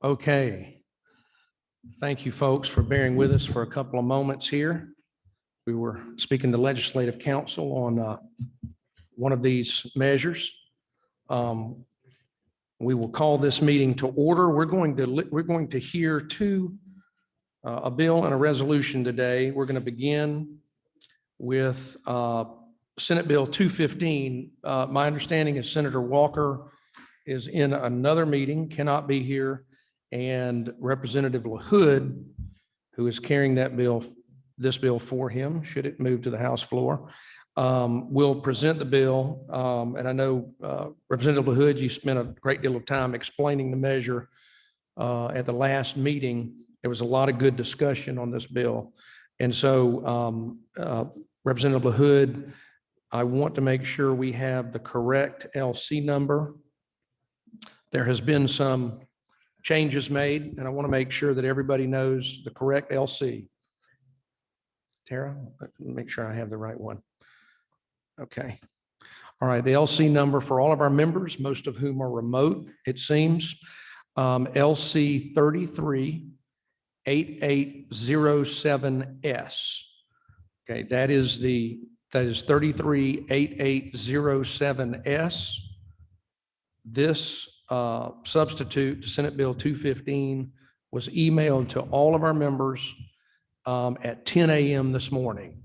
Okay. Thank you, folks, for bearing with us for a couple of moments here. We were speaking to Legislative Council on one of these measures. We will call this meeting to order. We're going to hear a bill and a resolution today. We're going to begin with Senate Bill 215. My understanding is Senator Walker is in another meeting, cannot be here, and Representative LaHood, who is carrying this bill for him, should it move to the House floor, will present the bill. And I know Representative LaHood, you spent a great deal of time explaining the measure at the last meeting. There was a lot of good discussion on this bill. And so Representative LaHood, I want to make sure we have the correct LC number. There has been some changes made, and I want to make sure that everybody knows the correct LC. Tara, make sure I have the right one. Okay. All right. The LC number for all of our members, most of whom are remote, it seems, LC 338807S. Okay. That is 338807S. This substitute to Senate Bill 215 was emailed to all of our members at 10 a.m. this morning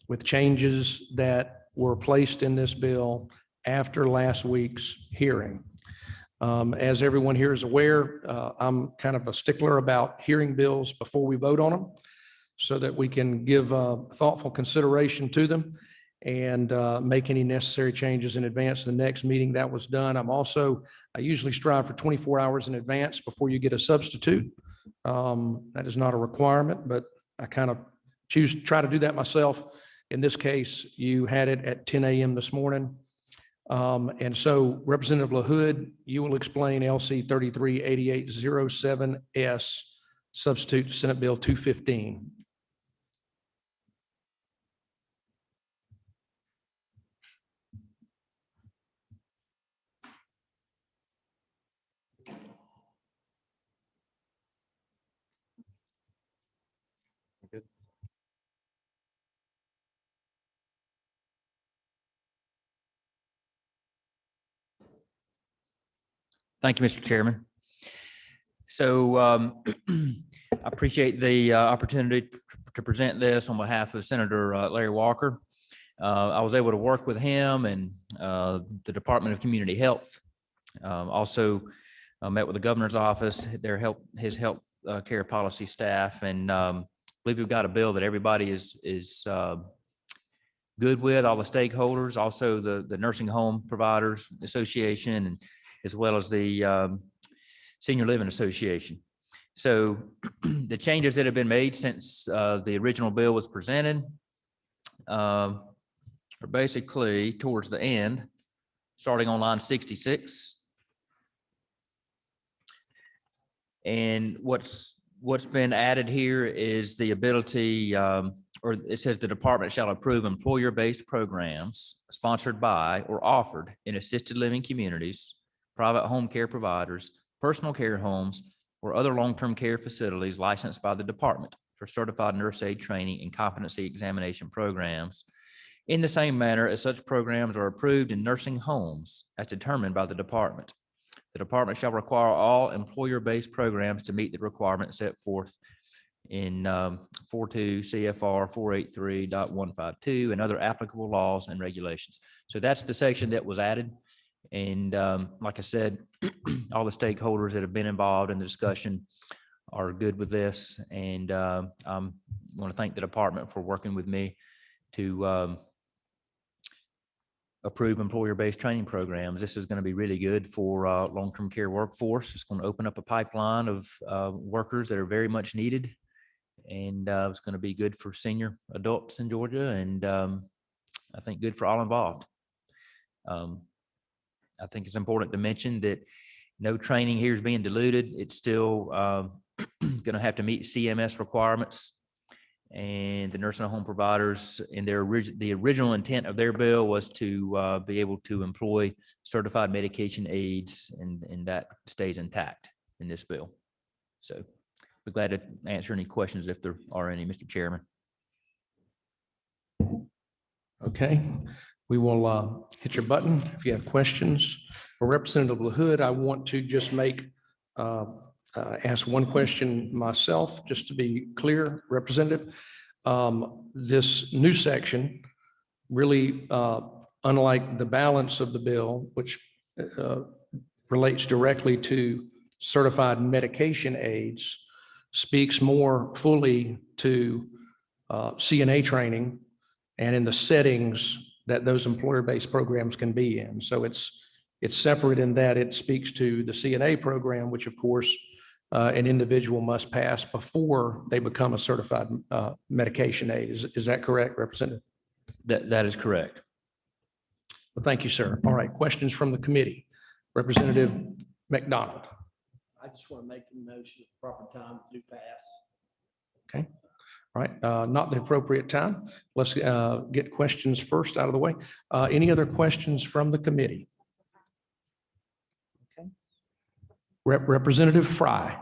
with changes that were placed in this bill after last week's hearing. As everyone here is aware, I'm kind of a stickler about hearing bills before we vote on them so that we can give thoughtful consideration to them and make any necessary changes in advance of the next meeting. That was done. I usually strive for 24 hours in advance before you get a substitute. That is not a requirement, but I kind of try to do that myself. In this case, you had it at 10 a.m. this morning. And so Representative LaHood, you will explain LC 338807S, substitute to Senate Bill 215. Thank you, Mr. Chairman. So I appreciate the opportunity to present this on behalf of Senator Larry Walker. I was able to work with him and the Department of Community Health. Also met with the governor's office, his health care policy staff, and believe we've got a bill that everybody is good with, all the stakeholders, also the Nursing Home Providers Association, and as well as the Senior Living Association. So the changes that have been made since the original bill was presented are basically towards the end, starting on line 66. And what's been added here is the ability, or it says the department shall approve employer-based programs sponsored by or offered in assisted living communities, private home care providers, personal care homes, or other long-term care facilities licensed by the department for certified nurse aid training and competency examination programs in the same manner as such programs are approved in nursing homes as determined by the department. The department shall require all employer-based programs to meet the requirements set forth in 42 CFR 483.152 and other applicable laws and regulations. So that's the section that was added. And like I said, all the stakeholders that have been involved in the discussion are good with this. And I want to thank the department for working with me to approve employer-based training programs. This is going to be really good for long-term care workforce. It's going to open up a pipeline of workers that are very much needed. And it's going to be good for senior adults in Georgia, and I think good for all involved. I think it's important to mention that no training here is being diluted. It's still going to have to meet CMS requirements, and the nursing home providers in the original intent of their bill was to be able to employ certified medication aides, and that stays intact. in this bill. So we're glad to answer any questions if there are any, Mr. Chairman. Okay, we will hit your button if you have questions. For Representative LaHood, I want to just ask one question myself, just to be clear, Representative. This new section really, unlike the balance of the bill, which relates directly to certified medication aids, speaks more fully to CNA training and in the settings that those employer-based programs can be in. So it's separate in that it speaks to the CNA program, which of course an individual must pass before they become a certified medication aid. Is that correct, Representative? That is correct. Well, thank you, sir. All right, questions from the committee. Representative McDonald. I just want to make a motion at the proper time to do pass. Okay. All right, not the appropriate time. Let's get questions first out of the way. Any other questions from the committee? Okay. Representative Frye.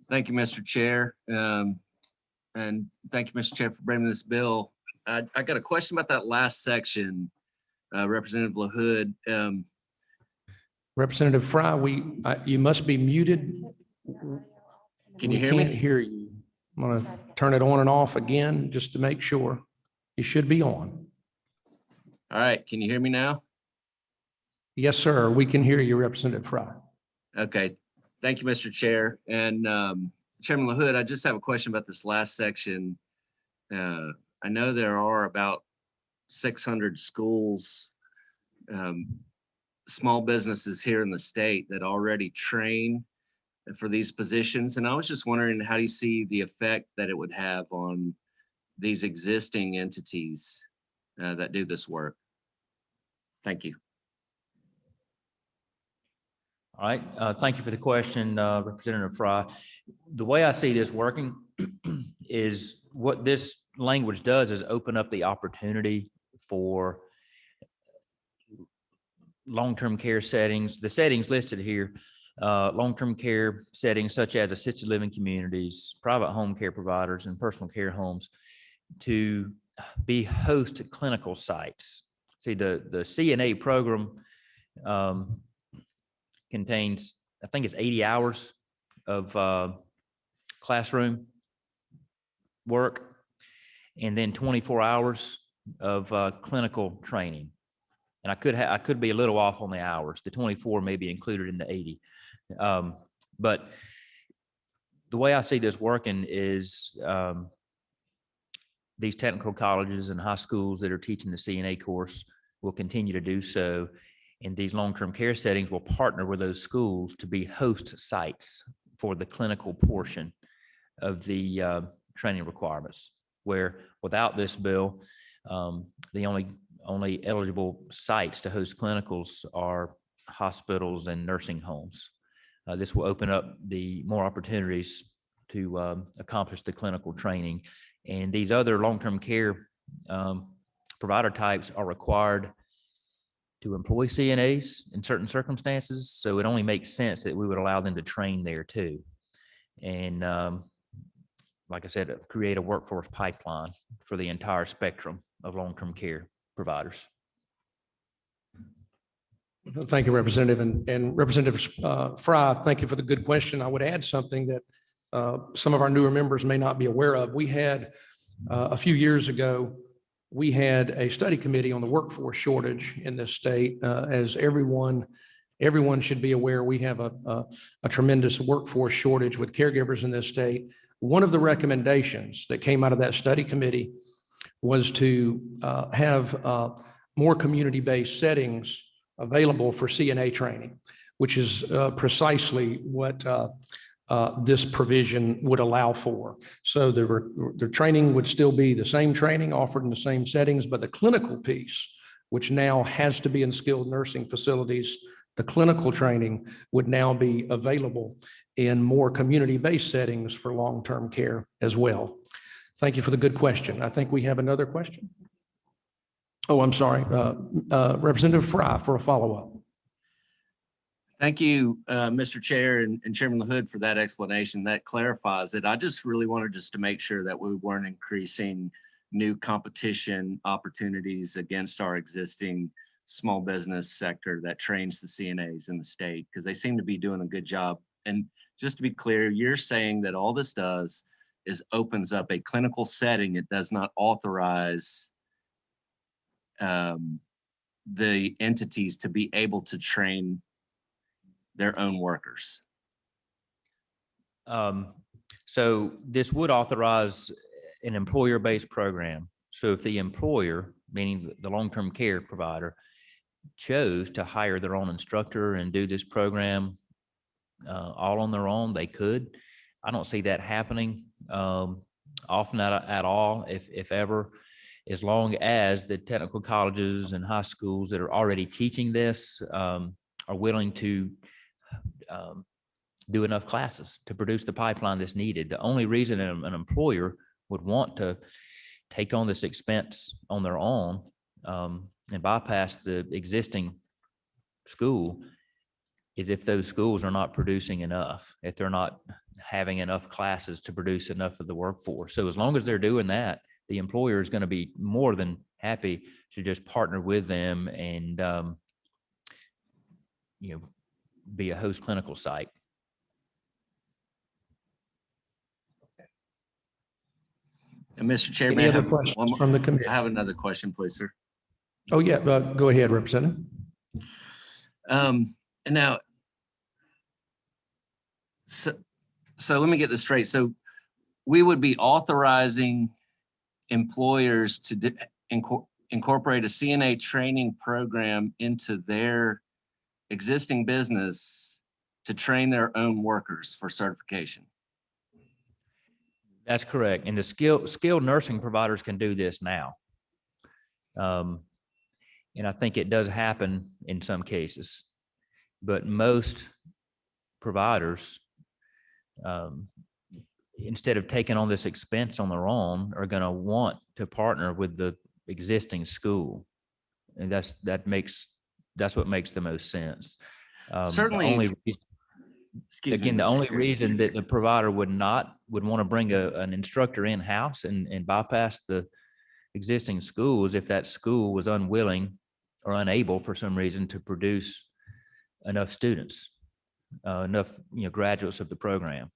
Thank you, Mr. Chair. And thank you, Mr. Chair, for bringing this bill. I got a question about that last section, Representative LaHood. Representative Frye, you must be muted. Can you hear me? We can't hear you. I'm going to turn it on and off again just to make sure. You should be on. All right, can you hear me now? Yes, sir. We can hear you, Representative Frye. Okay, thank you, Mr. Chair. And Chairman LaHood, I just have a question about this last section. I know there are about 600 schools, small businesses here in the state that already train for these positions. And I was just wondering, how do you see the effect that it would have on these existing entities that do this work? Thank you. All right, thank you for the question, Representative Frye. The way I see this working is what this language does is open up the opportunity for long-term care settings, the settings listed here, long-term care settings such as assisted living communities, private home care providers, and personal care homes to be host clinical sites. See, the CNA program contains, I think it's 80 hours of classroom work and then 24 hours of clinical training. And I could be a little off on the hours. The 24 may be included in the 80. But the way I see this working is these technical colleges and high schools that are teaching the CNA course will continue to do so. And these long-term care settings will partner with those schools to be host sites for the clinical portion of the training requirements, where without this bill, the only eligible sites to host clinicals are hospitals and nursing homes. This will open up the more opportunities to accomplish the clinical training. And these other long-term care provider types are required to employ CNAs in certain circumstances. So it only makes sense that we would allow them to train there too. And like I said, create a workforce pipeline for the entire spectrum of long-term care providers. Thank you, Representative. And Representative Frye, thank you for the good question. I would add something that some of our newer members may not be aware of. We had a few years ago, we had a study committee on the workforce shortage in this state. As everyone should be aware, we have a tremendous workforce shortage with caregivers in this state. One of the recommendations that came out of that study committee was to have more community-based settings available for CNA training, which is precisely what this provision would allow for. So the training would still be the same training offered in the same settings, but the clinical piece, which now has to be in skilled nursing facilities, the clinical training would now be available in more community-based settings for long-term care as well. Thank you for the good question. I think we have another question. Oh, I'm sorry. Representative Frye for a follow-up. Thank you, Mr. Chair and Chairman LaHood for that explanation. That clarifies it. I just really wanted just to make sure that we weren't increasing new competition opportunities against our existing small business sector that trains the CNAs in the state, because they seem to be doing a good job. And just to be clear, you're saying that all this does is opens up a clinical setting. It does not authorize the entities to be able to train their own workers. So this would authorize an employer-based program. So if the employer, meaning the long-term care provider, chose to hire their own instructor and do this program all on their own, they could. I don't see that happening often at all, if ever, as long as the technical colleges and high schools that are already teaching this are willing to do enough classes to produce the pipeline that's needed. The only reason an employer would want to take on this expense on their own and bypass the existing school is if those schools are not producing enough, if they're not having enough classes to produce enough of the workforce. So as long as they're doing that, the employer is going to be more than happy to just partner with them and be a host clinical site. And Mr. Chair, Any may I other have questions from the committee? I have another question, please, sir. Oh, yeah, go ahead, Representative. And now, so let me get this straight. So we would be authorizing employers to incorporate a CNA training program into their existing business to train their own workers for certification. That's correct. And the skilled nursing providers can do this now. And I think it does happen in some cases, but most providers, instead of taking on this expense on their own, are going to want to partner with the existing school. And that's what makes the most sense. Certainly. The only reason that the provider would want to bring an instructor in-house and bypass the existing schools if that school was unwilling or unable for some reason to produce enough students, enough graduates of the program,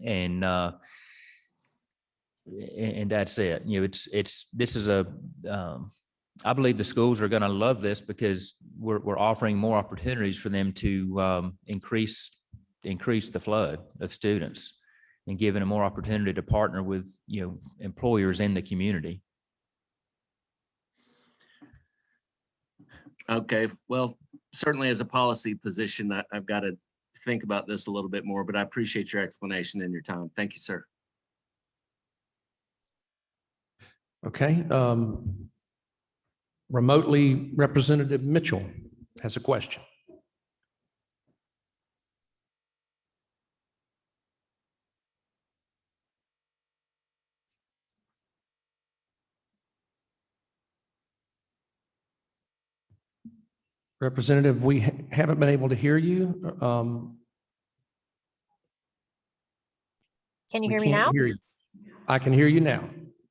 and that's it. This is I believe the schools are going to love this because we're offering more opportunities for them to increase the flood of students and giving them more opportunity to partner with employers in the community. Okay, well, certainly as a policy position, I've got to think about this a little bit more, but I appreciate your explanation and your time. Thank you, sir. Okay. Remotely, Representative Mitchell has a question. Representative, we haven't been able to hear you. Can you We hear me can't now? hear you. I can hear you now.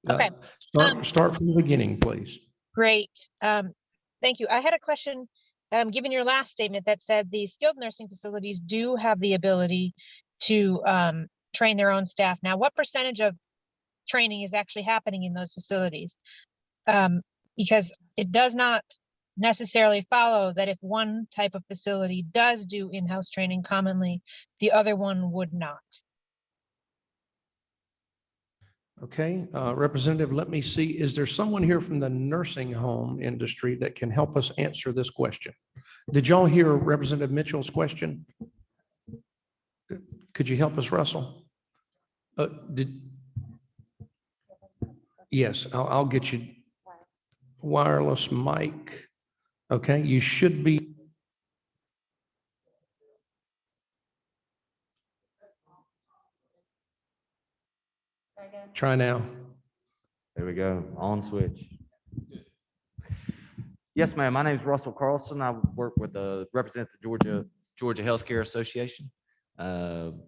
Okay. Start from the beginning, please. Great. Thank you. I had a question, given your last statement that said the skilled nursing facilities do have the ability to train their own staff. Now, what percentage of training is actually happening in those facilities? Because it does not necessarily follow that if one type of facility does do in-house training commonly, the other one would not. Okay, Representative, let me see. Is there someone here from the nursing home industry that can help us answer this question? Did y'all hear Representative Mitchell's question? Could you help us, Russell? Yes, I'll get you wireless mic. Okay, you should be. Try now. There we go, on switch. Yes, ma'am, my name is Russell Carlson. I work with the represent the Georgia Georgia Healthcare Association,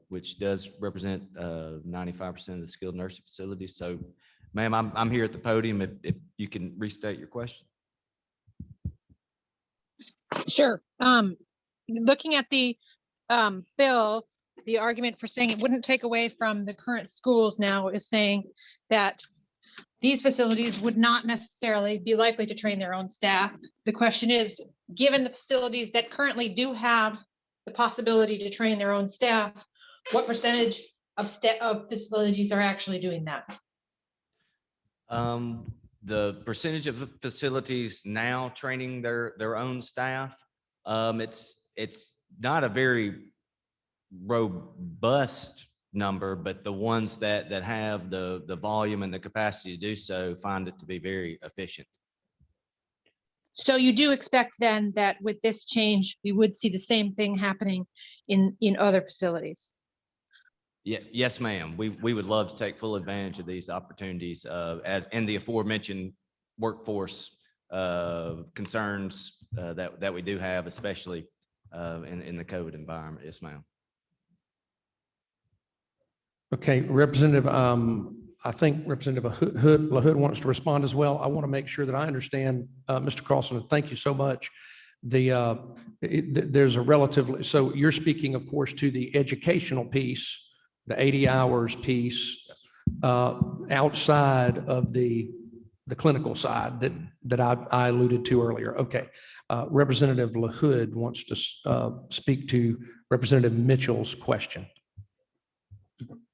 which does represent 95% of the skilled nursing facilities. So, ma'am, I'm here at the podium if you can restate your question. Sure. Looking at the bill, the argument for saying it wouldn't take away from the current schools now is saying that these facilities would not necessarily be likely to train their own staff. The question is, given the facilities that currently do have the possibility to train their own staff, what percentage of facilities are actually doing that? The percentage of the facilities now training their own staff, it's not a very robust number, but the ones that have the volume and the capacity to do so find it to be very efficient. So you do expect then that with this change, we would see the same thing happening in other facilities? Yeah, yes, ma'am. We would love to take full advantage of these opportunities as in the aforementioned workforce concerns that we do have, especially in the COVID environment. Yes, ma'am. Okay, Representative, I think Representative LaHood wants to respond as well. I want to make sure that I understand, Mr. Carlson, and thank you so much. There's a relatively, so you're speaking, of course, to the educational piece, the 80 hours piece, outside of the clinical side that I alluded to earlier. Okay, Representative LaHood wants to speak to Representative Mitchell's question.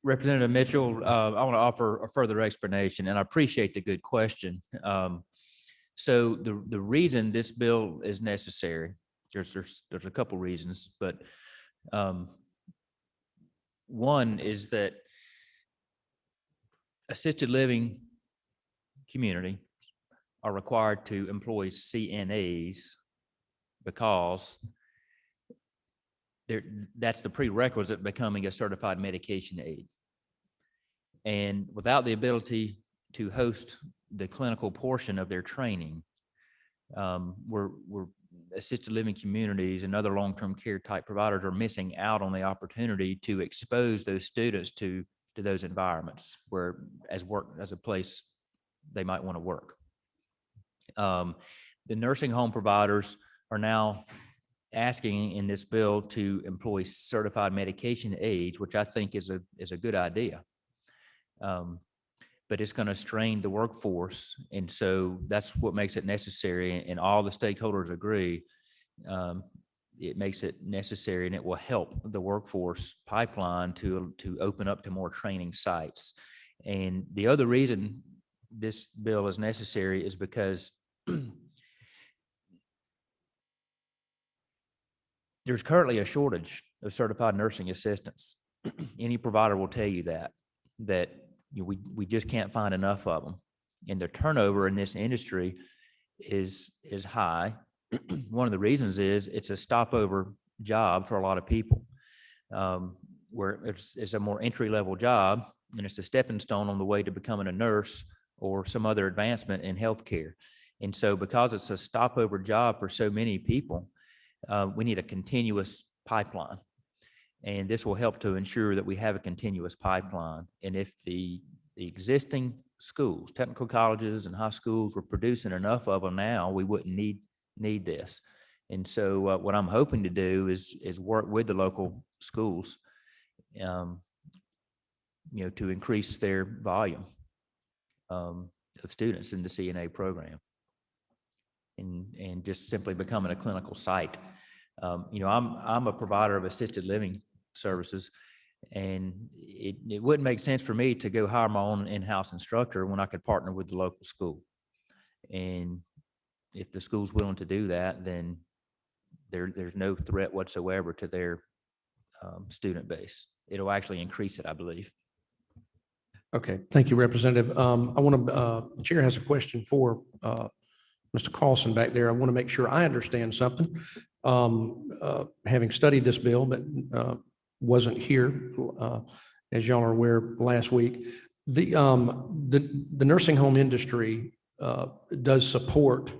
Representative Mitchell, I want to offer a further explanation, and I appreciate the good question. So the reason this bill is necessary, there's a couple reasons, but one is that assisted living community are required to employ CNAs because that's the prerequisite becoming a certified medication aid. And without the ability to host the clinical portion of their training, we're assisted living communities and other long-term care type providers are missing out on the opportunity to expose those students to those environments where as a place they might want to work. The nursing home providers are now asking in this bill to employ certified medication aides, which I think is a good idea. But it's going to strain the workforce. And so that's what makes it necessary. And all the stakeholders agree. It makes it necessary and it will help the workforce pipeline to open up to more training sites. And the other reason this bill is necessary is because there's currently a shortage of certified nursing assistants. Any provider will tell you that we just can't find enough of them. And the turnover in this industry is high. One of the reasons is it's a stopover job for a lot of people, where it's a more entry-level job and it's a stepping stone on the way to becoming a nurse or some other advancement in healthcare. And so because it's a stopover job for so many people, we need a continuous pipeline. And this will help to ensure that we have a continuous pipeline. And if the existing schools, technical colleges and high schools, were producing enough of them now, we wouldn't need this. And so what I'm hoping to do is work with the local schools, to increase their volume of students in the CNA program, and just simply becoming a clinical site. I'm a provider of assisted living services, and it wouldn't make sense for me to go hire my own in-house instructor when I could partner with the local school. And if the school's willing to do that, then there's no threat whatsoever to their student base. It'll actually increase it, I believe. Okay, thank you, Representative. The chair has a question for Mr. Carlson back there. I want to make sure I understand something. Having studied this bill, but wasn't here, as y'all are aware, last week. The nursing home industry does support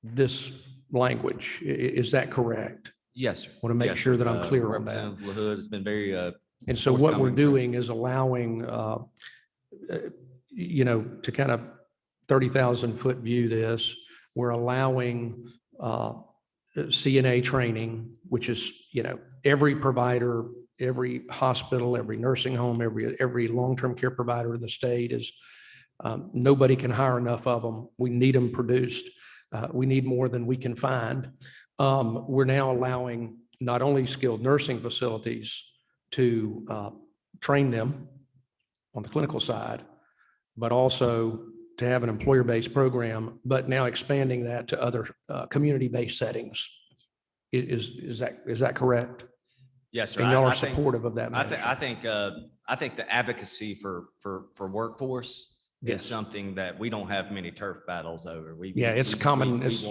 this language. Is that correct? Yes, sir. Want to make Yes, sure sir. that I'm clear on that. Representative LaHood has been very, And so what we're forthcoming. doing is allowing, to kind of 30,000 foot view this, we're allowing CNA training, which is, every provider, every hospital, every nursing home, every long-term care provider in the state is, nobody can hire enough of them. We need them produced. We need more than we can find. We're now allowing not only skilled nursing facilities to train them on the clinical side, but also to have an employer-based program, but now expanding that to other community-based settings. Is that correct? Yes, sir. And y'all I are think- supportive of that I measure? think the advocacy for workforce Yes. is something that we don't have many turf battles over. Yeah, it's common. It's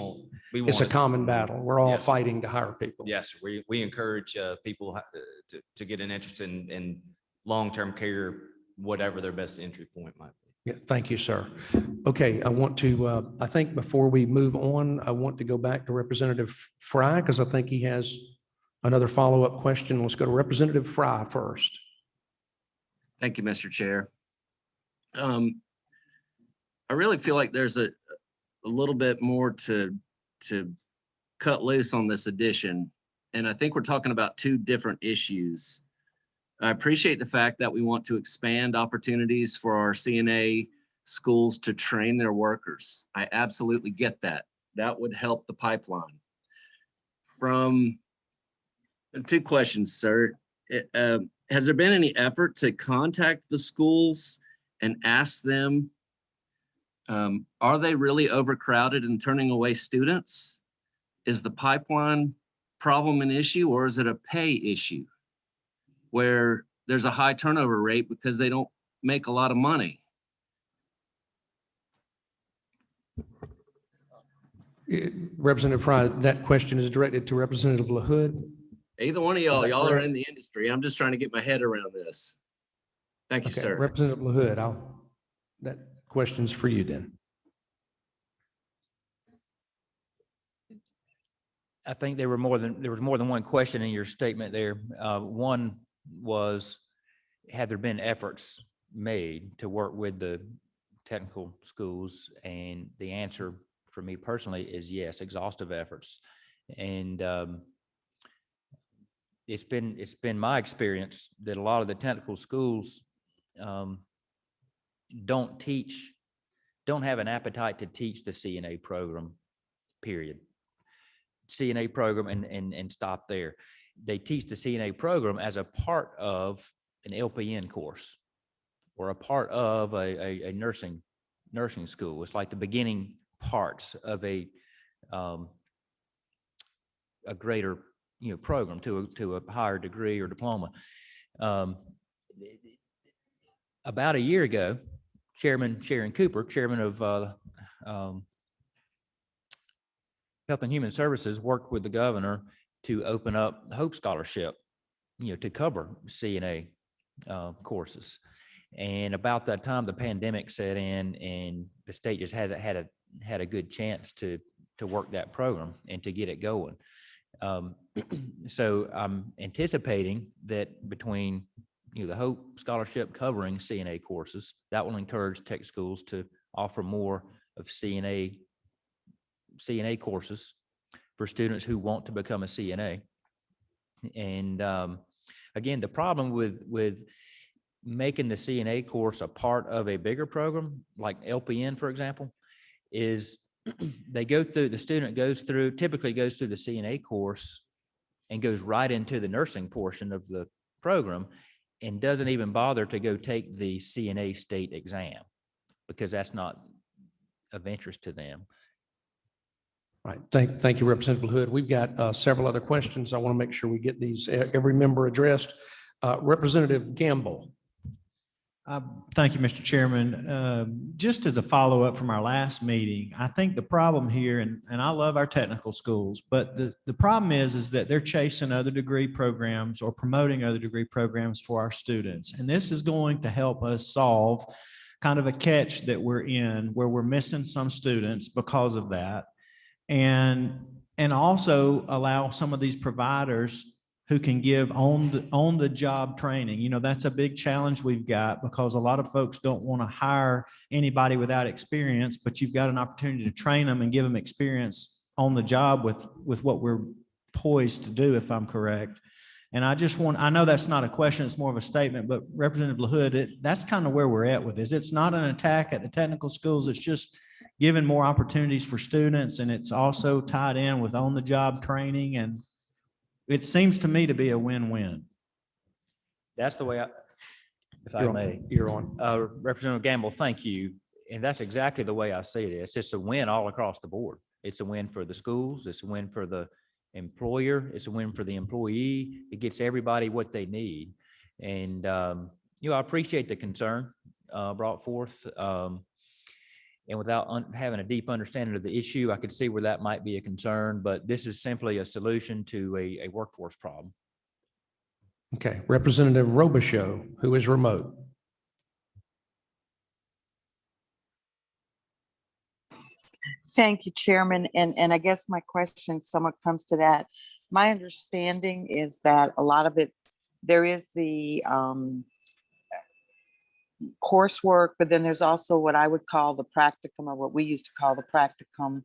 a common battle. We're all Yes, sir. fighting to hire people. Yes, we encourage people to get an interest in long-term care, whatever their best entry point might be. Yeah, thank you, sir. Okay, I want to, I think before we move on, I want to go back to Representative Frye because I think he has another follow-up question. Let's go to Representative Frye first. Thank you, Mr. Chair. I really feel like there's a little bit more to cut loose on this addition. And I think we're talking about two different issues. I appreciate the fact that we want to expand opportunities for our CNA schools to train their workers. I absolutely get that. That would help the pipeline. Two questions, sir. Has there been any effort to contact the schools and ask them, are they really overcrowded and turning away students? Is the pipeline problem an issue, or is it a pay issue where there's a high turnover rate because they don't make a lot of money? Representative Frye, that question is directed to Representative LaHood. Either one of that y'all are correct? in the industry. I'm just trying to get my head around this. Thank you, Okay, sir. Representative LaHood, that question's for you then. I think there was more than one question in your statement there. One was, have there been efforts made to work with the technical schools? And the answer for me personally is yes, exhaustive efforts. And it's been my experience that a lot of the technical schools don't have an appetite to teach the CNA program, period. CNA program and stop there. They teach the CNA program as a part of an LPN course or a part of a nursing school. It's like the beginning parts of a greater program to a higher degree or diploma. About a year ago, Chairman Sharon Cooper, chairman of Health and Human Services, worked with the governor to open up the Hope Scholarship, to cover CNA courses. And about that time, the pandemic set in, and the state just hasn't had a good chance to work that program and to get it going. So I'm anticipating that between the Hope Scholarship covering CNA courses, that will encourage tech schools to offer more of CNA courses for students who want to become a CNA. And again, the problem with making the CNA course a part of a bigger program, like LPN, for example, is the student typically goes through the CNA course and goes right into the nursing portion of the program and doesn't even bother to go take the CNA state exam because that's not of interest to them. All right, thank you, Representative LaHood. We've got several other questions. I want to make sure we get these, every member addressed. Representative Gamble. Thank you, Mr. Chairman. Just as a follow-up from our last meeting, I think the problem here, and I love our technical schools, but the problem is that they're chasing other degree programs or promoting other degree programs for our students. And this is going to help us solve kind of a catch that we're in where we're missing some students because of that. And and also allow some of these providers who can give on the job training. You know, that's a big challenge we've got because a lot of folks don't want to hire anybody without experience, but you've got an opportunity to train them and give them experience on the job with what we're poised to do, if I'm correct. And I know that's not a question, it's more of a statement, but Representative LaHood, that's kind of where we're at with this. It's not an attack at the technical schools. It's just giving more opportunities for students. And it's also tied in with on-the-job training. And it seems to me to be a win-win. That's the way if I You're on. may. You're on. Representative Gamble, thank you. And that's exactly the way I see it. It's just a win all across the board. It's a win for the schools. It's a win for the employer. It's a win for the employee. It gets everybody what they need. And, you know, I appreciate the concern brought forth. And without having a deep understanding of the issue, I could see where that might be a concern, but this is simply a solution to a workforce problem. Okay, Representative Robichaux, who is remote. Thank you, Chairman. And I guess my question somewhat comes to that. My understanding is that a lot of it, there is the coursework, but then there's also what I would call the practicum, or what we used to call the practicum,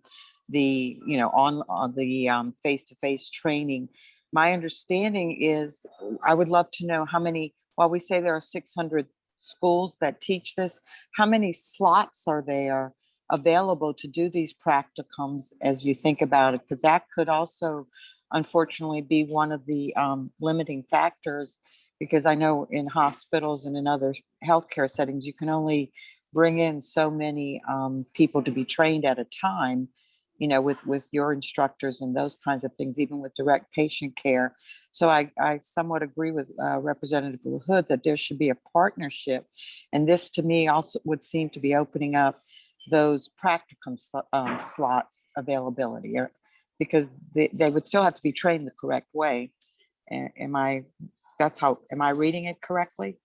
the, you know, on the face-to-face training. My understanding is, I would love to know how many, while we say there are 600 schools that teach this, how many slots are there available to do these practicums as you think about it? Because that could also, unfortunately, be one of the limiting factors, because I know in hospitals and in other healthcare settings, you can only bring in so many people to be trained at a time, you know, with your instructors and those kinds of things, even with direct patient care. So I somewhat agree with Representative LaHood that there should be a partnership. And this, to me, also would seem to be opening up those practicum slots availability, because they would still have to be trained the correct way. Am I reading it correctly?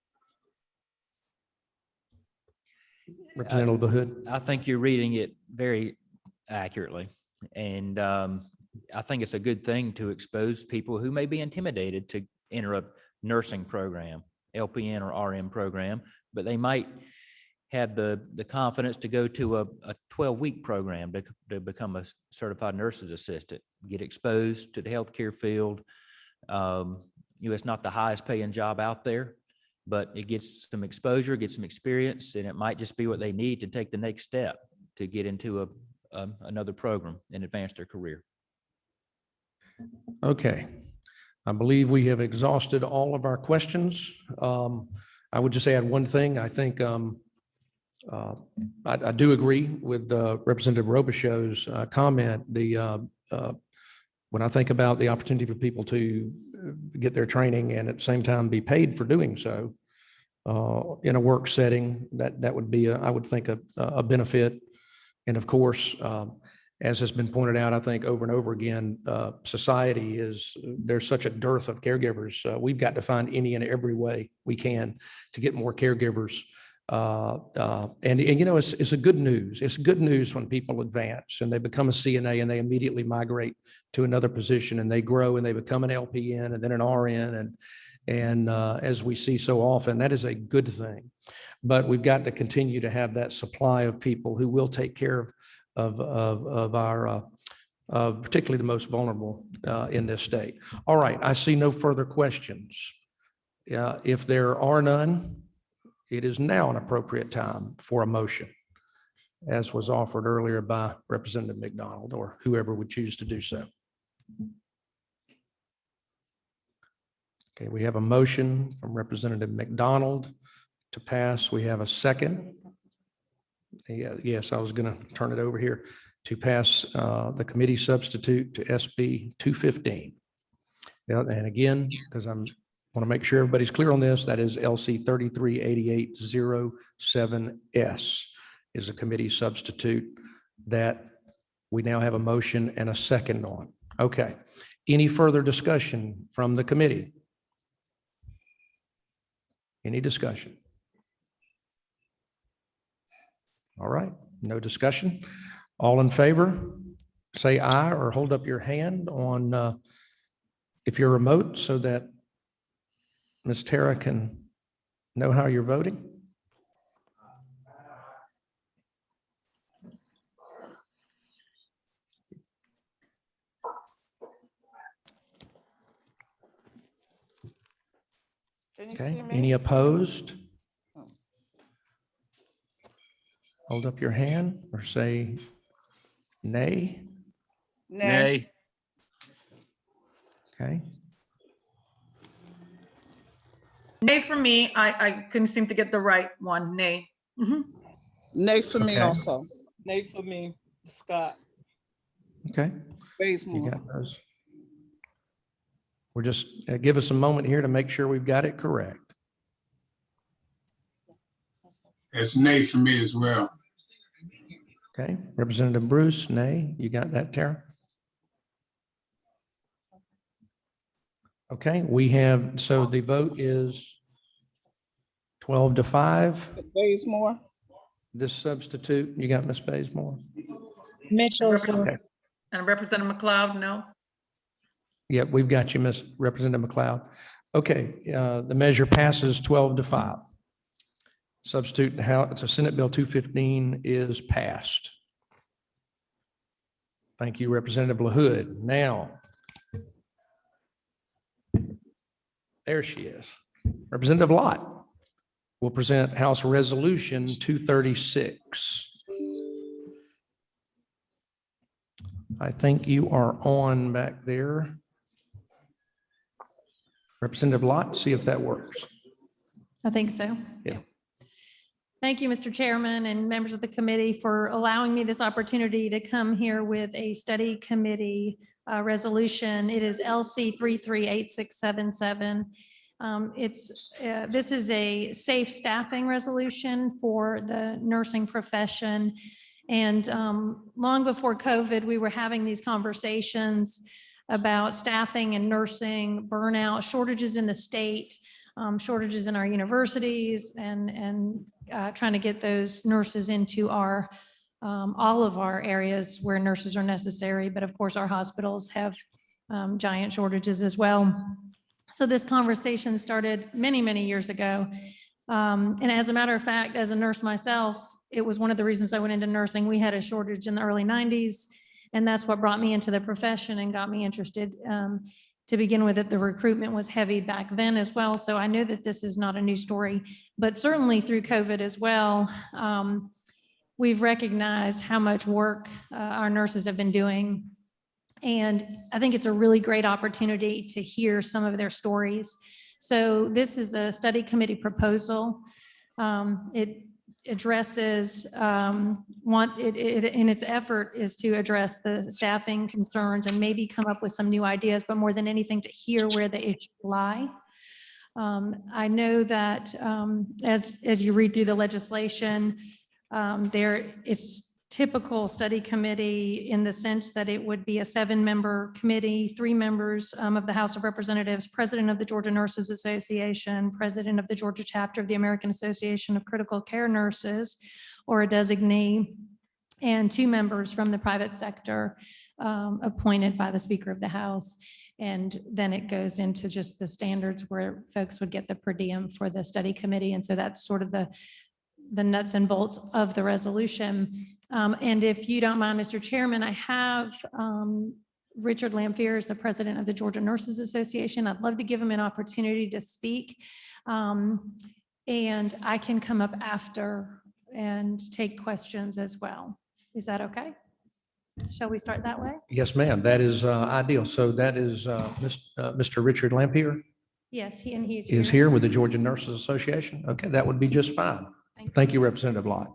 Representative LaHood. I think you're reading it very accurately. And I think it's a good thing to expose people who may be intimidated to enter a nursing program, LPN or RM program, but they might have the confidence to go to a 12-week program to become a certified nurse's assistant, get exposed to the healthcare field. You know, it's not the highest paying job out there, but it gets some exposure, gets some experience, and it might just be what they need to take the next step to get into another program and advance their career. Okay, I believe we have exhausted all of our questions. I would just add one thing. I think I do agree with Representative Robichaux's comment. When I think about the opportunity for people to get their training and at the same time be paid for doing so in a work setting, that would be, I would think, a benefit. And of course, as has been pointed out, I think over and over again, there's such a dearth of caregivers. We've got to find any and every way we can to get more caregivers. And you know, it's a good news. It's good news when people advance and they become a CNA and they immediately migrate to another position and they grow and they become an LPN and then an RN. And as we see so often, that is a good thing. But we've got to continue to have that supply of people who will take care of our, particularly the most vulnerable in this state. All right, I see no further questions. If there are none, it is now an appropriate time for a motion, as was offered earlier by Representative McDonald or whoever would choose to do so. Okay, we have a motion from Representative McDonald to pass. We have a second. Yes, I was going to turn it over here to pass the committee substitute to SB 215. And again, because I want to make sure everybody's clear on this, that is LC 338807S is a committee substitute that we now have a motion and a second on. Okay. Any further discussion from the committee? Any discussion? All right, no discussion. All in favor, say aye or hold up your hand on, if you're remote, so that Ms. Tara can know how you're voting. Can you Okay, see me? any opposed? Hold up your hand or say nay. Nay. Okay, Nay for me. I couldn't seem to get the right one. Nay. Mhm. Nay for me Okay. also. Nay for me, Scott. okay. You Bazemore. got those. We're just, give us a moment here to make sure we've got it correct. It's nay for me as well. Okay, Representative Bruce, nay. You got that, Tara? Okay, we have, so the vote is 12-5. Bazemore. This substitute, you got Ms. Bazemore? Mitchell as well. Okay. And Representative McLeod, no. Yep, we've got you, Ms. Representative McLeod. Okay, the measure passes 12-5. Substitute House, so Senate Bill 215 is passed. Thank you, Representative LaHood. Now, there she is. Representative Lott will present House Resolution 236. I think you are on back there. Representative Lott, see if that works. I think so. Yeah. Thank you, Mr. Chairman and members of the committee, for allowing me this opportunity to come here with a study committee resolution. It is LC 338677. This is a safe staffing resolution for the nursing profession. And long before COVID, we were having these conversations about staffing and nursing, burnout, shortages in the state, shortages in our universities, and trying to get those nurses into our all of our areas where nurses are necessary. But of course, our hospitals have giant shortages as well. So this conversation started many, many years ago. And as a matter of fact, as a nurse myself, it was one of the reasons I went into nursing. We had a shortage in the early 90s, and that's what brought me into the profession and got me interested. To begin with, the recruitment was heavy back then as well. So I know that this is not a new story, but certainly through COVID as well, we've recognized how much work our nurses have been doing. And I think it's a really great opportunity to hear some of their stories. So this is a study committee proposal. It addresses, in its effort is to address the staffing concerns and maybe come up with some new ideas, but more than anything to hear where the issues lie. I know that as you read through the legislation, it's typical study committee in the sense that it would be a 7-member committee, 3 members of the House of Representatives, president of the Georgia Nurses Association, president of the Georgia chapter of the American Association of Critical Care Nurses, or a designee, and 2 members from the private sector appointed by the Speaker of the House. And then it goes into just the standards where folks would get the per diem for the study committee. And so that's sort of the nuts and bolts of the resolution. And if you don't mind, Mr. Chairman, I have Richard Lamphere is the president of the Georgia Nurses Association. I'd love to give him an opportunity to speak. And I can come up after and take questions as well. Is that okay? Shall we start that way? Yes, ma'am. That is ideal. So that is Mr. Richard Lamphere Yes, he is here with the Georgia Nurses Association. Okay, that would be just fine. Thank you, Representative Lott.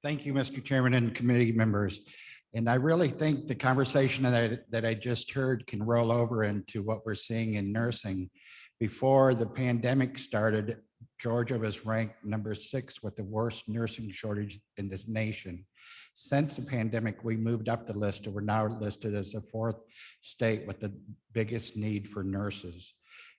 Thank you, Mr. Chairman and committee members. And I really think the conversation that I just heard can roll over into what we're seeing in nursing. Before the pandemic started, Georgia was ranked number 6 with the worst nursing shortage in this nation. Since the pandemic, we moved up the list and we're now listed as the 4th state with the biggest need for nurses.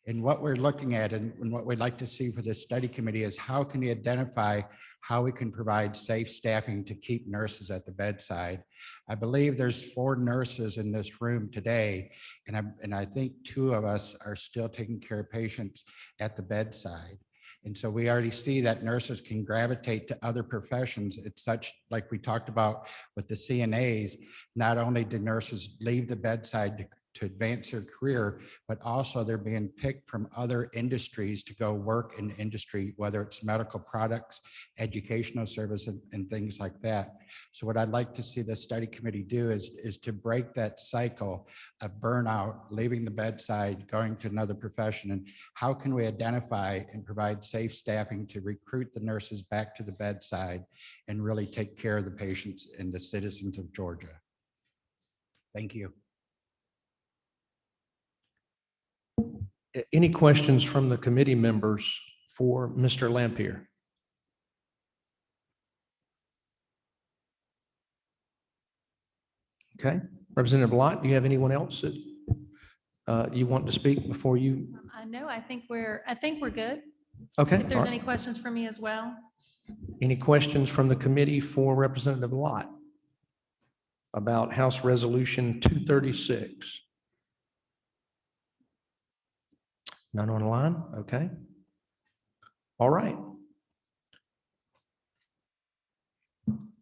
And what we're looking at and what we'd like to see for this study committee is how can we identify how we can provide safe staffing to keep nurses at the bedside. I believe there's 4 nurses in this room today, and I think 2 of us are still taking care of patients at the bedside. And so we already see that nurses can gravitate to other professions. It's such, like we talked about with the CNAs, not only do nurses leave the bedside to advance their career, but also they're being picked from other industries to go work in industry, whether it's medical products, educational service, and things like that. So what I'd like to see the study committee do is to break that cycle of burnout, leaving the bedside, going to another profession, and how can we identify and provide safe staffing to recruit the nurses back to the bedside and really take care of the patients and the citizens of Georgia. Thank you. Any questions from the committee members for Mr. Lampier? Okay, Representative Lott, do you have anyone else that you want to speak before you? No, I think we're good. Okay. If there's all any right. questions for me as well. Any questions from the committee for Representative Lott about House Resolution 236? None online? Okay. All right.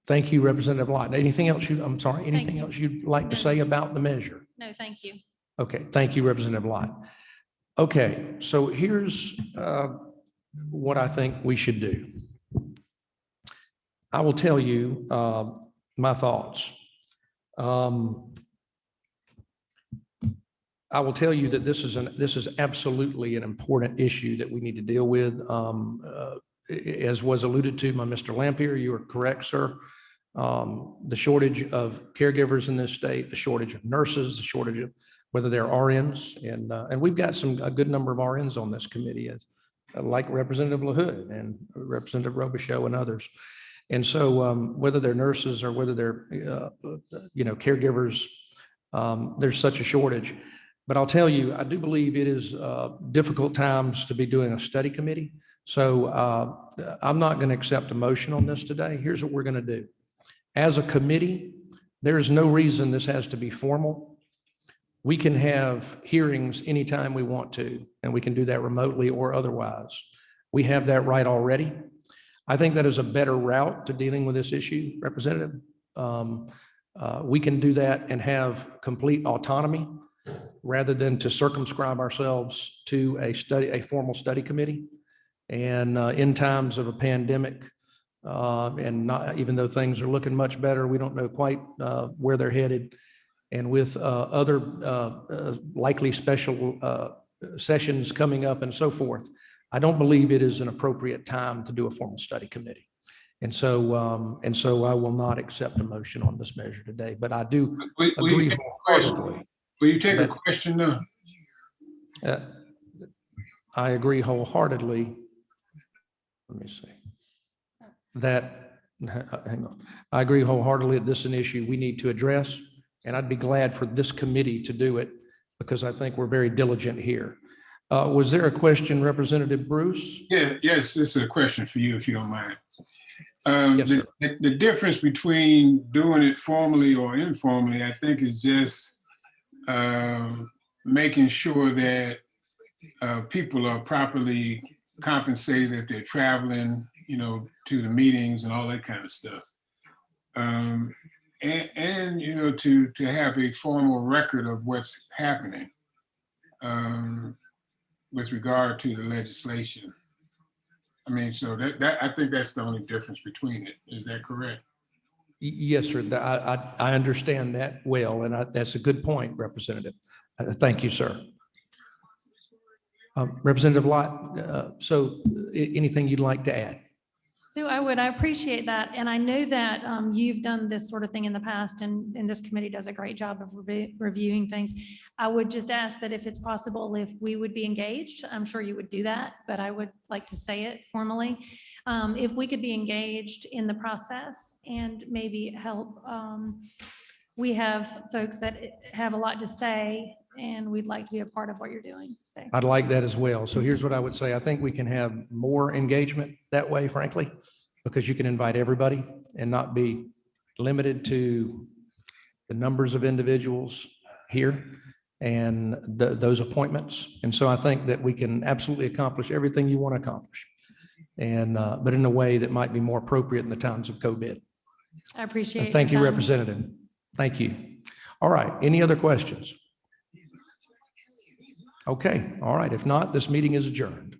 Thank you, Representative Lott. Anything else I'm sorry, anything you. else you'd like to No. say about the measure? No, thank you. Okay, thank you, Representative Lott. Okay, so here's what I think we should do. I will tell you my thoughts. I will tell you that this is absolutely an important issue that we need to deal with. As was alluded to by Mr. Lampier, you are correct, sir. The shortage of caregivers in this state, the shortage of nurses, the shortage of whether they're RNs, and we've got a good number of RNs on this committee, as like Representative LaHood and Representative Robichaux and others. And so whether they're nurses or whether they're caregivers, there's such a shortage. But I'll tell you, I do believe it is difficult times to be doing a study committee. So I'm not going to accept a motion on this today. Here's what we're going to do. As a committee, there is no reason this has to be formal. We can have hearings anytime we want to, and we can do that remotely or otherwise. We have that right already. I think that is a better route to dealing with this issue, Representative. We can do that and have complete autonomy rather than to circumscribe ourselves to a formal study committee. And in times of a pandemic, and not, even though things are looking much better, we don't know quite where they're headed. And with other likely special sessions coming up and so forth, I don't believe it is an appropriate time to do a formal study committee. And so I will not accept a motion on this measure today, but I do agree wholeheartedly. Will you take a question now? I agree wholeheartedly. Let me see. Hang on. I agree wholeheartedly that this is an issue we need to address, and I'd be glad for this committee to do it because I think we're very diligent here. Was there a question, Representative Bruce? Yeah, yes, this is a question for you, if you don't mind. Yes, sir. The difference between doing it formally or informally, I think, is just making sure that people are properly compensated if they're traveling, to the meetings and all that kind of stuff. And to have a formal record of what's happening with regard to the legislation. I mean, so that I think that's the only difference between it. Is that correct? Yes, sir. I understand that well, and that's a good point, Representative. Thank you, sir. Representative Lott, so anything you'd like to add? So I appreciate that. And I know that you've done this sort of thing in the past, and this committee does a great job of reviewing things. I would just ask that if it's possible, if we would be engaged, I'm sure you would do that, but I would like to say it formally. If we could be engaged in the process and maybe help, we have folks that have a lot to say and we'd like to be a part of what you're doing. So I'd like that as well. So here's what I would say. I think we can have more engagement that way, frankly, because you can invite everybody and not be limited to the numbers of individuals here and those appointments. And so I think that we can absolutely accomplish everything you want to accomplish. And, but in a way that might be more appropriate in the times of COVID. I appreciate your Thank you, time. Representative. Thank you. All right. Any other questions? Okay. All right. If not, this meeting is adjourned.